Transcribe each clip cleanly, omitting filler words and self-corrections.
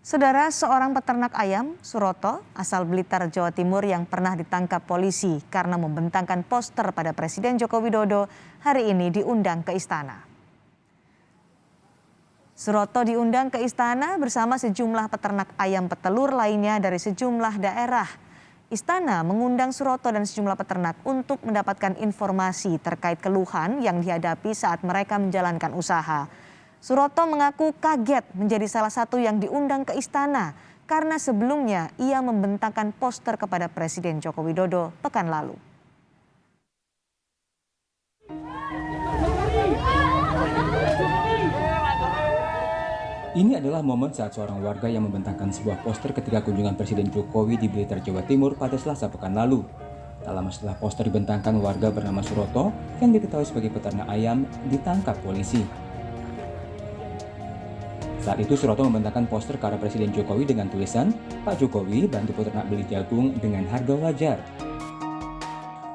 Saudara, seorang peternak ayam, Suroto, asal Blitar, Jawa Timur yang pernah ditangkap polisi karena membentangkan poster pada Presiden Joko Widodo hari ini diundang ke istana. Suroto diundang ke istana bersama sejumlah peternak ayam petelur lainnya dari sejumlah daerah. Istana mengundang Suroto dan sejumlah peternak untuk mendapatkan informasi terkait keluhan yang dihadapi saat mereka menjalankan usaha. Suroto mengaku kaget menjadi salah satu yang diundang ke istana karena sebelumnya ia membentangkan poster kepada Presiden Joko Widodo pekan lalu. Ini adalah momen saat seorang warga yang membentangkan sebuah poster ketika kunjungan Presiden Jokowi di Blitar, Jawa Timur pada Selasa pekan lalu. Tak lama setelah poster dibentangkan, warga bernama Suroto yang diketahui sebagai peternak ayam ditangkap polisi. Saat itu Suroto membentangkan poster ke arah Presiden Jokowi dengan tulisan, "Pak Jokowi bantu peternak beli jagung dengan harga wajar."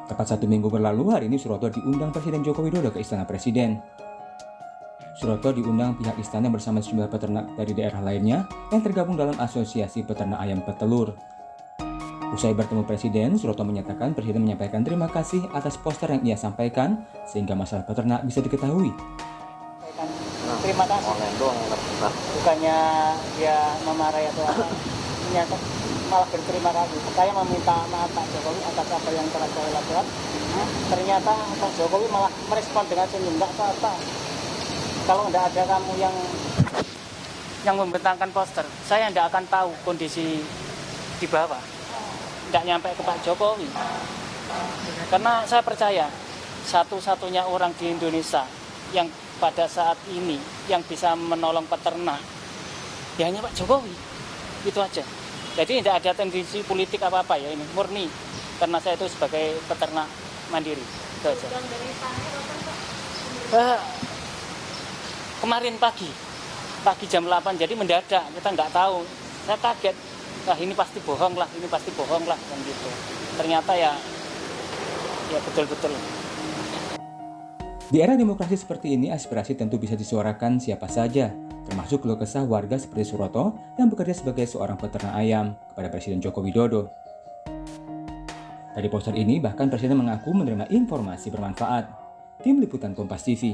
Tepat 1 minggu berlalu, hari ini Suroto diundang Presiden Joko Widodo ke Istana Presiden. Suroto diundang pihak istana bersama sejumlah peternak dari daerah lainnya yang tergabung dalam Asosiasi Peternak Ayam Petelur. Usai bertemu Presiden, Suroto menyatakan Presiden menyampaikan terima kasih atas poster yang ia sampaikan sehingga masalah peternak bisa diketahui. Terima kasih. Bukannya dia memarahi atau apa, ternyata malah berterima kasih. Saya meminta maaf Pak Jokowi atas apa yang telah saya lakukan. Ternyata Pak Jokowi malah merespon dengan senyum, nggak apa-apa. Kalau tidak ada kamu yang membentangkan poster, saya tidak akan tahu kondisi di bawah. Tidak nyampe ke Pak Jokowi. Karena saya percaya satu-satunya orang di Indonesia yang pada saat ini yang bisa menolong peternak ya hanya Pak Jokowi, itu aja. Jadi tidak ada tendensi politik apa-apa ya, ini murni karena saya itu sebagai peternak mandiri, itu aja. Kemarin pagi jam 8, jadi mendadak, kita nggak tahu, saya kaget, wah ini pasti bohong lah kan gitu. Ternyata ya betul-betul. Di era demokrasi seperti ini, aspirasi tentu bisa disuarakan siapa saja, termasuk keluh kesah warga seperti Suroto yang bekerja sebagai seorang peternak ayam kepada Presiden Joko Widodo. Dari poster ini, bahkan Presiden mengaku menerima informasi bermanfaat. Tim Liputan Kompas TV.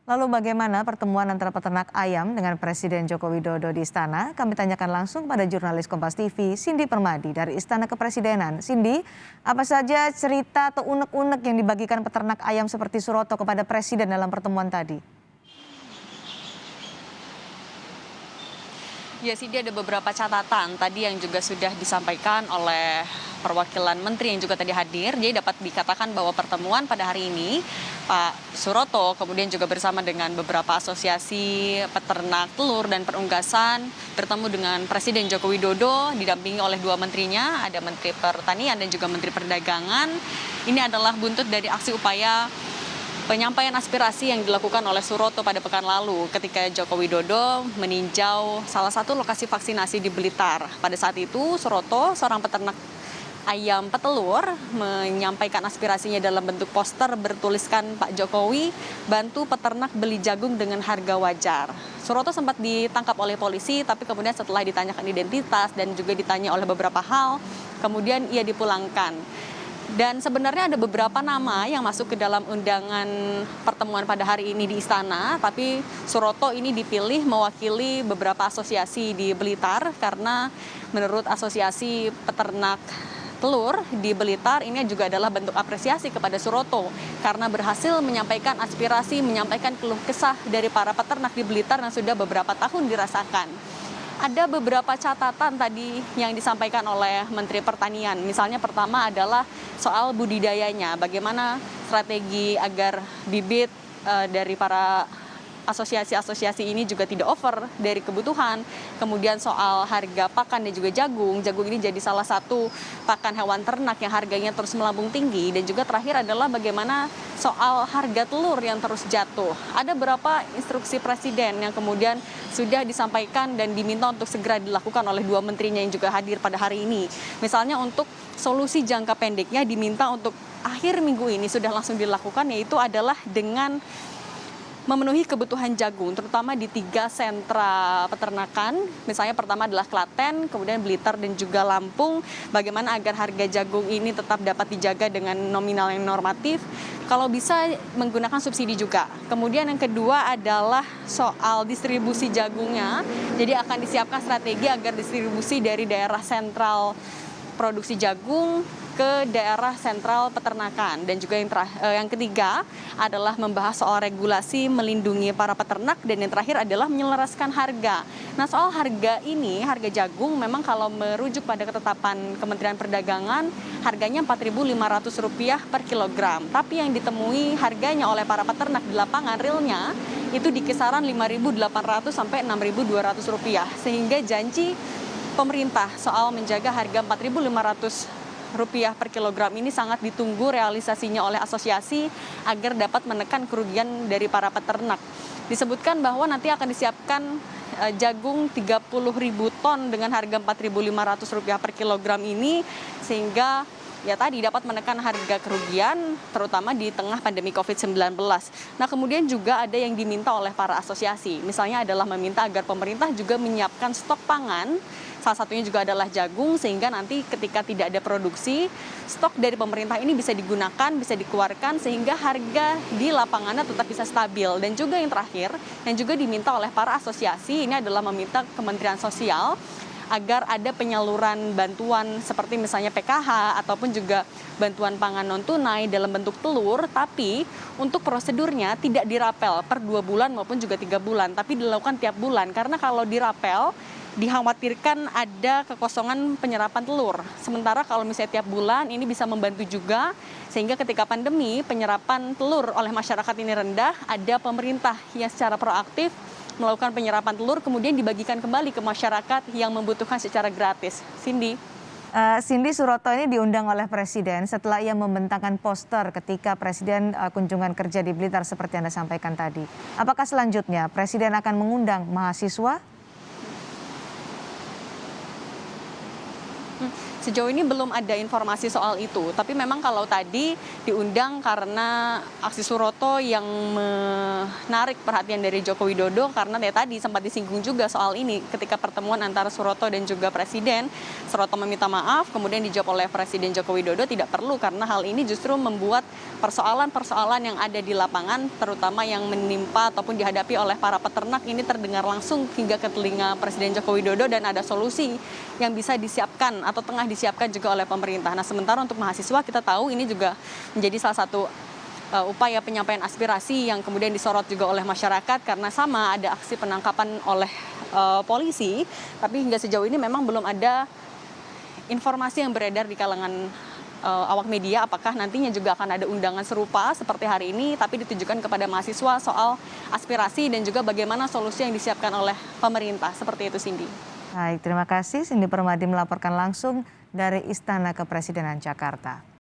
Lalu bagaimana pertemuan antara peternak ayam dengan Presiden Joko Widodo di istana? Kami tanyakan langsung pada jurnalis Kompas TV, Cindy Permadi dari Istana Kepresidenan. Cindy, apa saja cerita atau unek-unek yang dibagikan peternak ayam seperti Suroto kepada Presiden dalam pertemuan tadi? Ya sih, ada beberapa catatan tadi yang juga sudah disampaikan oleh perwakilan menteri yang juga tadi hadir. Jadi dapat dikatakan bahwa pertemuan pada hari ini Pak Suroto kemudian juga bersama dengan beberapa asosiasi peternak telur dan perunggasan bertemu dengan Presiden Joko Widodo didampingi oleh 2 menterinya, ada Menteri Pertanian dan juga Menteri Perdagangan. Ini adalah buntut dari aksi upaya penyampaian aspirasi yang dilakukan oleh Suroto pada pekan lalu ketika Joko Widodo meninjau salah satu lokasi vaksinasi di Blitar. Pada saat itu Suroto, seorang peternak ayam petelur, menyampaikan aspirasinya dalam bentuk poster bertuliskan Pak Jokowi bantu peternak beli jagung dengan harga wajar. Suroto sempat ditangkap oleh polisi, tapi kemudian setelah ditanyakan identitas dan juga ditanya oleh beberapa hal, kemudian ia dipulangkan. Dan sebenarnya ada beberapa nama yang masuk ke dalam undangan pertemuan pada hari ini di istana, tapi Suroto ini dipilih mewakili beberapa asosiasi di Blitar karena menurut asosiasi peternak telur di Blitar ini juga adalah bentuk apresiasi kepada Suroto karena berhasil menyampaikan aspirasi, menyampaikan keluh kesah dari para peternak di Blitar yang sudah beberapa tahun dirasakan. Ada beberapa catatan tadi yang disampaikan oleh Menteri Pertanian. Misalnya pertama adalah soal budidayanya, bagaimana strategi agar bibit dari para asosiasi-asosiasi ini juga tidak over dari kebutuhan. Kemudian soal harga pakan dan juga jagung. Jagung ini jadi salah satu pakan hewan ternak yang harganya terus melambung tinggi. Dan juga terakhir adalah bagaimana soal harga telur yang terus jatuh. Ada beberapa instruksi Presiden yang kemudian sudah disampaikan dan diminta untuk segera dilakukan oleh 2 menterinya yang juga hadir pada hari ini. Misalnya untuk solusi jangka pendeknya diminta untuk akhir minggu ini sudah langsung dilakukan, yaitu adalah dengan memenuhi kebutuhan jagung, terutama di 3 sentra peternakan. Misalnya pertama adalah Klaten, kemudian Blitar dan juga Lampung. Bagaimana agar harga jagung ini tetap dapat dijaga dengan nominal yang normatif, kalau bisa menggunakan subsidi juga. Kemudian yang kedua adalah soal distribusi jagungnya. Jadi akan disiapkan strategi agar distribusi dari daerah sentral produksi jagung ke daerah sentral peternakan. Dan juga yang ketiga adalah membahas soal regulasi melindungi para peternak, dan yang terakhir adalah menyelaraskan harga. Nah, soal harga ini, harga jagung memang kalau merujuk pada ketetapan Kementerian Perdagangan harganya Rp4.500 per kilogram. Tapi yang ditemui harganya oleh para peternak di lapangan realnya itu di kisaran Rp5.800 sampai Rp6.200. Sehingga janji pemerintah soal menjaga harga Rp4.500 per kilogram ini sangat ditunggu realisasinya oleh asosiasi agar dapat menekan kerugian dari para peternak. Disebutkan bahwa nanti akan disiapkan jagung 30.000 ton dengan harga Rp4.500 per kilogram ini, sehingga ya tadi dapat menekan harga kerugian terutama di tengah pandemi COVID-19. Nah, kemudian juga ada yang diminta oleh para asosiasi. Misalnya adalah meminta agar pemerintah juga menyiapkan stok pangan. Salah satunya juga adalah jagung, sehingga nanti ketika tidak ada produksi, stok dari pemerintah ini bisa digunakan, bisa dikeluarkan, sehingga harga di lapangannya tetap bisa stabil. Dan juga yang terakhir, yang juga diminta oleh para asosiasi, ini adalah meminta Kementerian Sosial agar ada penyaluran bantuan seperti misalnya PKH ataupun juga bantuan pangan non-tunai dalam bentuk telur, tapi untuk prosedurnya tidak dirapel per 2 bulan maupun juga 3 bulan, tapi dilakukan tiap bulan. Karena kalau dirapel, dikhawatirkan ada kekosongan penyerapan telur. Sementara kalau misalnya tiap bulan ini bisa membantu juga, sehingga ketika pandemi penyerapan telur oleh masyarakat ini rendah, ada pemerintah yang secara proaktif melakukan penyerapan telur kemudian dibagikan kembali ke masyarakat yang membutuhkan secara gratis. Cindy. Cindy, Suroto ini diundang oleh Presiden setelah ia membentangkan poster ketika Presiden kunjungan kerja di Blitar seperti Anda sampaikan tadi. Apakah selanjutnya Presiden akan mengundang mahasiswa? Sejauh ini belum ada informasi soal itu, tapi memang kalau tadi diundang karena aksi Suroto yang menarik perhatian dari Joko Widodo, karena tadi sempat disinggung juga soal ini ketika pertemuan antara Suroto dan juga Presiden. Suroto meminta maaf, kemudian dijawab oleh Presiden Joko Widodo tidak perlu, karena hal ini justru membuat persoalan-persoalan yang ada di lapangan, terutama yang menimpa ataupun dihadapi oleh para peternak ini terdengar langsung hingga ke telinga Presiden Joko Widodo, dan ada solusi yang bisa disiapkan atau tengah disiapkan juga oleh pemerintah. Nah, sementara untuk mahasiswa kita tahu ini juga menjadi salah satu upaya penyampaian aspirasi yang kemudian disorot juga oleh masyarakat, karena sama ada aksi penangkapan oleh polisi, tapi hingga sejauh ini memang belum ada informasi yang beredar di kalangan awak media apakah nantinya juga akan ada undangan serupa seperti hari ini, tapi ditujukan kepada mahasiswa soal aspirasi dan juga bagaimana solusi yang disiapkan oleh pemerintah. Seperti itu, Cindy. Baik, terima kasih. Cindy Permadi melaporkan langsung dari Istana Kepresidenan Jakarta.